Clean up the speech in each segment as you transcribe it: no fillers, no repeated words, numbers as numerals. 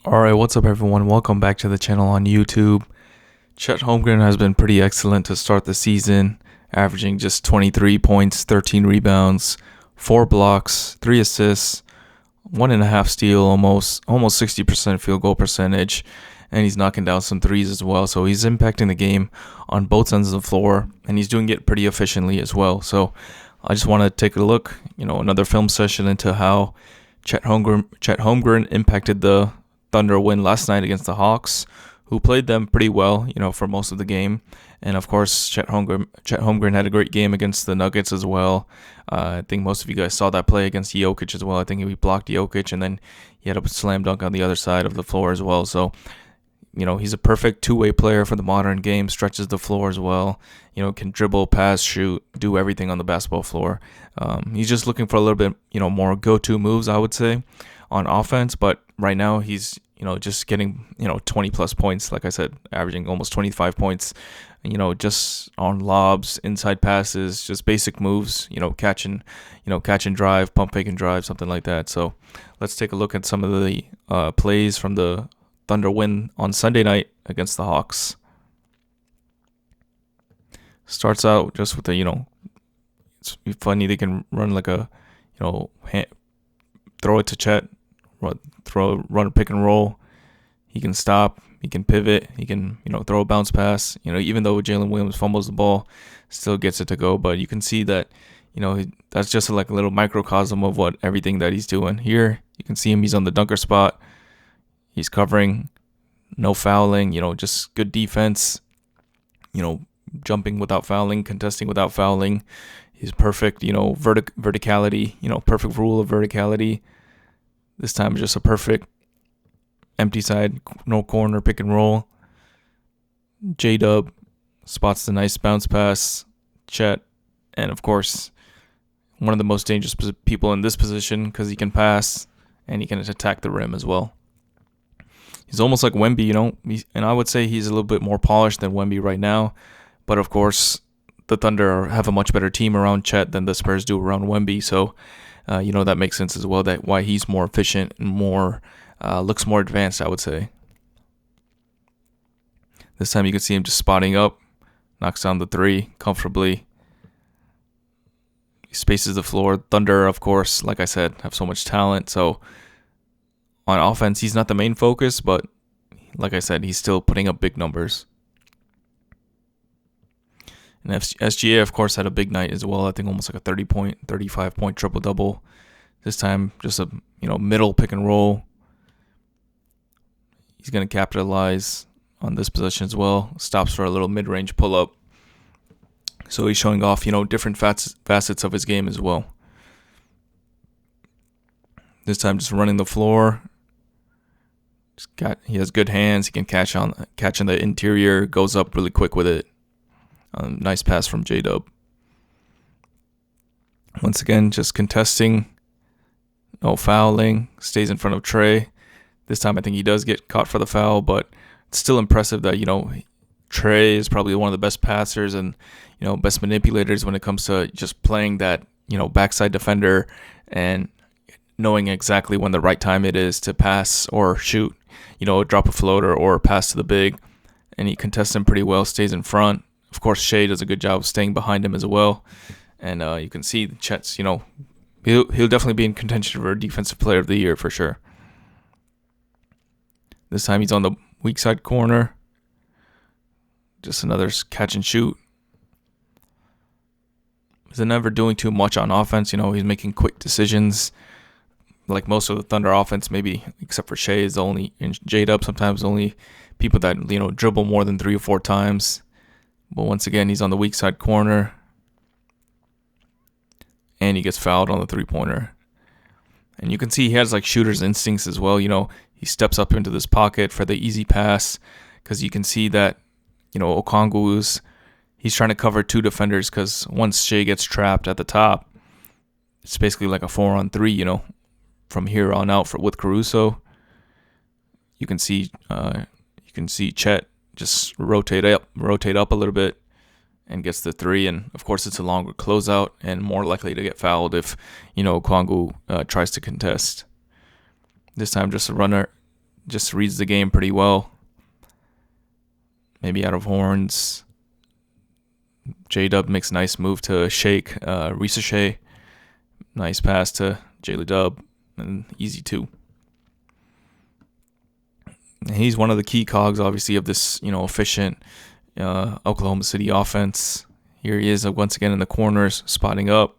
Alright, what's up everyone? Welcome back to the channel on YouTube. Chet Holmgren has been pretty excellent to start the season, averaging just 23 points, 13 rebounds, 4 blocks, 3 assists, 1.5 steal, almost 60% field goal percentage, and he's knocking down some threes as well. So he's impacting the game on both ends of the floor, and he's doing it pretty efficiently as well. So I just want to take a look, another film session into how Chet Holmgren impacted the Thunder win last night against the Hawks, who played them pretty well, for most of the game. And of course, Chet Holmgren had a great game against the Nuggets as well. I think most of you guys saw that play against Jokic as well. I think he blocked Jokic, and then he had a slam dunk on the other side of the floor as well. So, he's a perfect two-way player for the modern game, stretches the floor as well, can dribble, pass, shoot, do everything on the basketball floor. He's just looking for a little bit, more go-to moves, I would say, on offense. But right now he's, just getting, 20 plus points, like I said, averaging almost 25 points, just on lobs, inside passes, just basic moves, catch and drive, pump, fake and drive, something like that. So let's take a look at some of the plays from the Thunder win on Sunday night against the Hawks. Starts out just with it's funny, they can run like a, throw it to Chet, run a pick and roll. He can stop, he can pivot, he can, throw a bounce pass. Even though Jalen Williams fumbles the ball, still gets it to go. But you can see that, that's just like a little microcosm of everything that he's doing. Here, you can see him, he's on the dunker spot. He's covering, no fouling, just good defense, jumping without fouling, contesting without fouling. He's perfect, verticality, perfect rule of verticality. This time just a perfect empty side, no corner, pick and roll. J-Dub spots the nice bounce pass. Chet, and of course, one of the most dangerous people in this position because he can pass and he can attack the rim as well. He's almost like Wemby, and I would say he's a little bit more polished than Wemby right now. But of course, the Thunder have a much better team around Chet than the Spurs do around Wemby. So, that makes sense as well, that why he's more efficient and more looks more advanced, I would say. This time you can see him just spotting up, knocks down the three comfortably. He spaces the floor. Thunder, of course, like I said, have so much talent. So on offense, he's not the main focus, but like I said, he's still putting up big numbers. And SGA, of course, had a big night as well. I think almost like a 35-point triple-double. This time, just a middle pick and roll. He's going to capitalize on this position as well. Stops for a little mid-range pull-up. So he's showing off, different facets of his game as well. This time, just running the floor. He has good hands. He can catch in the interior. Goes up really quick with it. Nice pass from J-Dub. Once again, just contesting. No fouling. Stays in front of Trey. This time I think he does get caught for the foul, but it's still impressive that, Trey is probably one of the best passers and, best manipulators when it comes to just playing that, backside defender and knowing exactly when the right time it is to pass or shoot, drop a floater or pass to the big. And he contests him pretty well, stays in front. Of course, Shea does a good job of staying behind him as well. And you can see Chet's, he'll definitely be in contention for Defensive Player of the Year for sure. This time he's on the weak side corner. Just another catch and shoot. He's never doing too much on offense. He's making quick decisions. Like most of the Thunder offense, maybe except for Shea, is only, and J-Dub sometimes only people that, dribble more than 3 or 4 times. But once again, he's on the weak side corner. And he gets fouled on the three-pointer. And you can see he has like shooter's instincts as well. He steps up into this pocket for the easy pass. Because you can see that, he's trying to cover 2 defenders. Because once Shea gets trapped at the top, it's basically like a 4-on-3, from here on out with Caruso. You can see Chet just rotate up a little bit and gets the 3. And of course, it's a longer closeout and more likely to get fouled if, Okongwu tries to contest. This time, just a runner just reads the game pretty well. Maybe out of horns. J-Dub makes a nice move to shake Risa. Nice pass to J-Dub, and easy two. And he's one of the key cogs, obviously, of this, efficient Oklahoma City offense. Here he is once again in the corners, spotting up,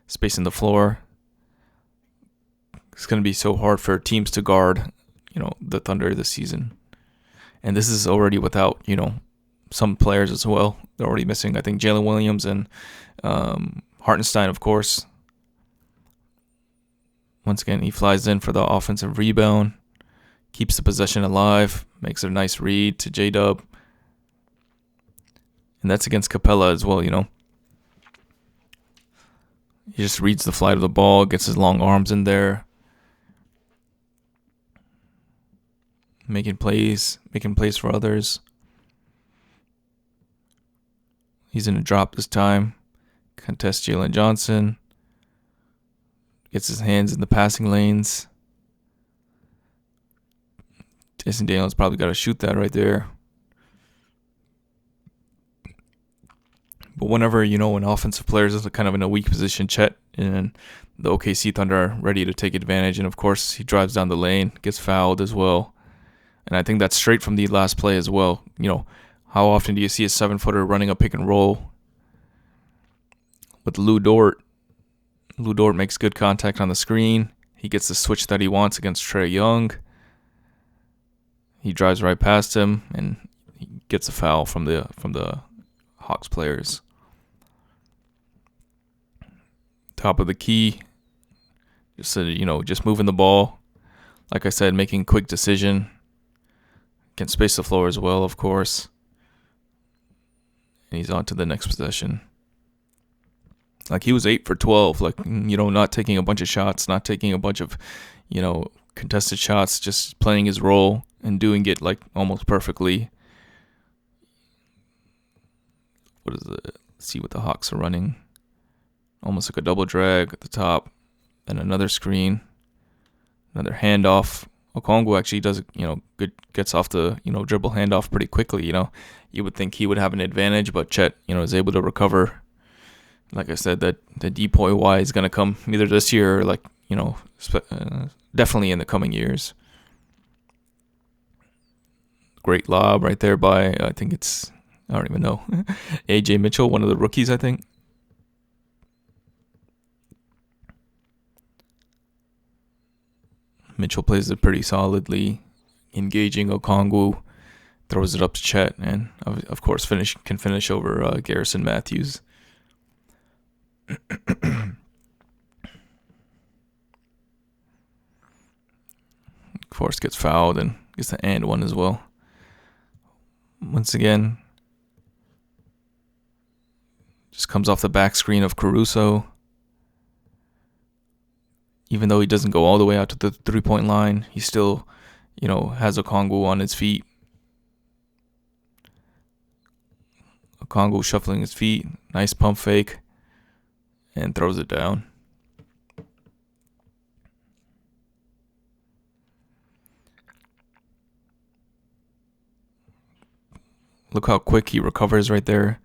spacing the floor. It's going to be so hard for teams to guard, the Thunder this season. And this is already without, some players as well. They're already missing, I think, Jalen Williams and Hartenstein, of course. Once again, he flies in for the offensive rebound, keeps the possession alive, makes a nice read to J-Dub. And that's against Capella as well, He just reads the flight of the ball, gets his long arms in there. Making plays for others. He's in a drop this time. Contests Jalen Johnson. Gets his hands in the passing lanes. Jason Daniels probably got to shoot that right there. But whenever, an offensive player is kind of in a weak position, Chet and the OKC Thunder are ready to take advantage. And, of course, he drives down the lane, gets fouled as well. And I think that's straight from the last play as well. How often do you see a 7-footer running a pick and roll with Lou Dort? Lou Dort makes good contact on the screen. He gets the switch that he wants against Trae Young. He drives right past him, and he gets a foul from the Hawks players. Top of the key, just moving the ball. Like I said, making quick decision. Can space the floor as well, of course. And he's on to the next possession. Like, he was 8 for 12. Like, not taking a bunch of shots, not taking a bunch of, contested shots, just playing his role and doing it, like, almost perfectly. What is it? Let's see what the Hawks are running. Almost like a double drag at the top. Then another screen. Another handoff. Okongwu actually does, good, gets off the, dribble handoff pretty quickly, You would think he would have an advantage, but Chet, is able to recover. Like I said, that the Depoy Y is going to come either this year or, definitely in the coming years. Great lob right there by, I don't even know, A.J. Mitchell, one of the rookies, I think. Mitchell plays it pretty solidly, engaging Okongwu, throws it up to Chet, and of course can finish over Garrison Matthews. Of course gets fouled and gets the and one as well. Once again, just comes off the back screen of Caruso. Even though he doesn't go all the way out to the 3-point line, he still, has Okongwu on his feet. Okongwu shuffling his feet, nice pump fake, and throws it down. Look how quick he recovers right there.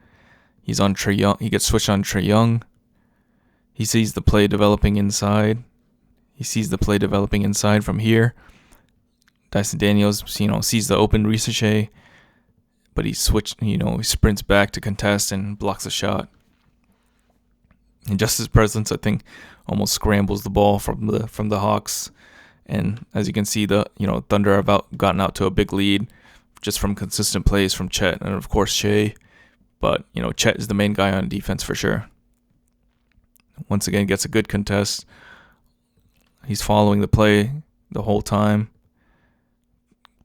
He's on Trae Young. He gets switched on Trae Young. He sees the play developing inside. From here. Dyson Daniels, sees the open Risa, but he sprints back to contest and blocks a shot. And just his presence, I think, almost scrambles the ball from the Hawks. And as you can see, the Thunder have gotten out to a big lead just from consistent plays from Chet and of course Shea. But Chet is the main guy on defense for sure. Once again, gets a good contest. He's following the play the whole time.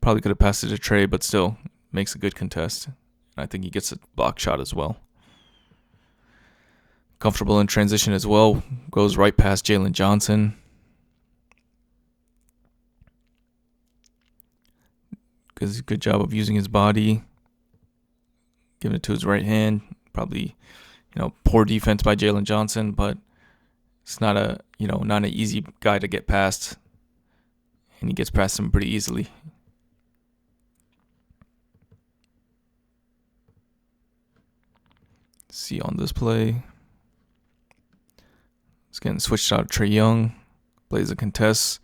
Probably could have passed it to Trae, but still makes a good contest. And I think he gets a block shot as well. Comfortable in transition as well. Goes right past Jalen Johnson. Does a good job of using his body. Giving it to his right hand. Probably, poor defense by Jalen Johnson, but it's not an easy guy to get past. And he gets past him pretty easily. See on this play. It's getting switched out. Trae Young plays a contest.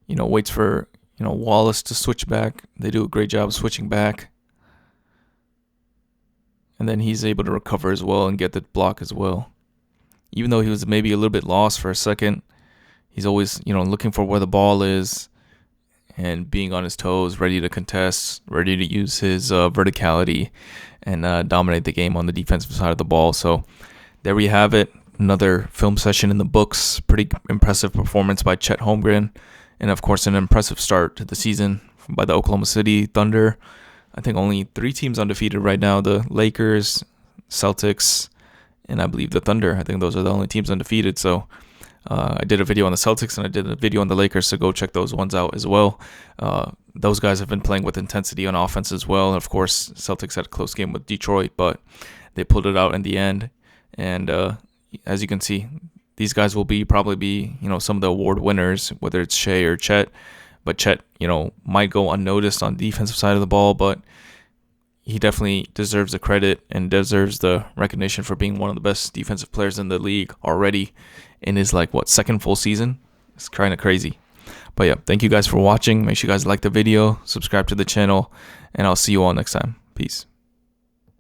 Waits for Wallace to switch back. They do a great job switching back. And then he's able to recover as well and get the block as well. Even though he was maybe a little bit lost for a second, he's always, looking for where the ball is and being on his toes, ready to contest, ready to use his verticality and dominate the game on the defensive side of the ball. So there we have it. Another film session in the books. Pretty impressive performance by Chet Holmgren. And, of course, an impressive start to the season by the Oklahoma City Thunder. I think only 3 teams undefeated right now. The Lakers, Celtics, and I believe the Thunder. I think those are the only teams undefeated. So I did a video on the Celtics and I did a video on the Lakers, so go check those ones out as well. Those guys have been playing with intensity on offense as well. And of course, Celtics had a close game with Detroit, but they pulled it out in the end. And as you can see, these guys will probably be some of the award winners, whether it's Shea or Chet. But Chet, might go unnoticed on the defensive side of the ball, but he definitely deserves the credit and deserves the recognition for being one of the best defensive players in the league already in his second full season. It's kind of crazy. But yeah, thank you guys for watching. Make sure you guys like the video, subscribe to the channel, and I'll see you all next time. Peace.